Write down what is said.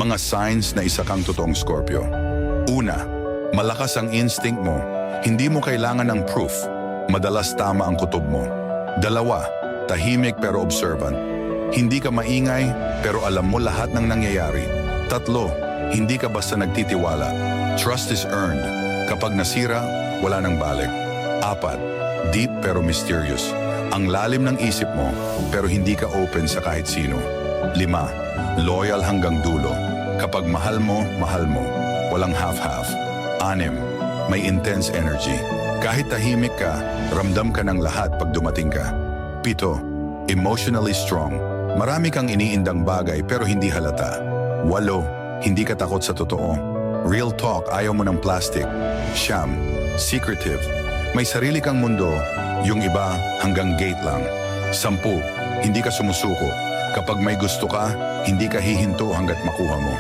mga signs na isa kang totoong Scorpio. Una, malakas ang instinct mo. Hindi mo kailangan ng proof. Madalas tama ang kutob mo. Dalawa, tahimik pero observant. Hindi ka maingay pero alam mo lahat ng nangyayari. Tatlo, hindi ka basta nagtitiwala. Trust is earned. Kapag nasira, wala nang balik. Apat, deep pero mysterious. Ang lalim ng isip mo pero hindi ka open sa kahit sino. 5, loyal hanggang dulo. Kapag mahal mo, walang half-half. 6, may intense energy. Kahit tahimik ka, ramdam ka ng lahat pag dumating ka. 7, emotionally strong. Marami kang iniindang bagay pero hindi halata. 8, hindi ka takot sa totoo. Real talk, ayaw mo ng plastic. 9, secretive. May sarili kang mundo, yung iba hanggang gate lang. 10, hindi ka sumusuko. Kapag may gusto ka, hindi ka hihinto hanggat makuha mo.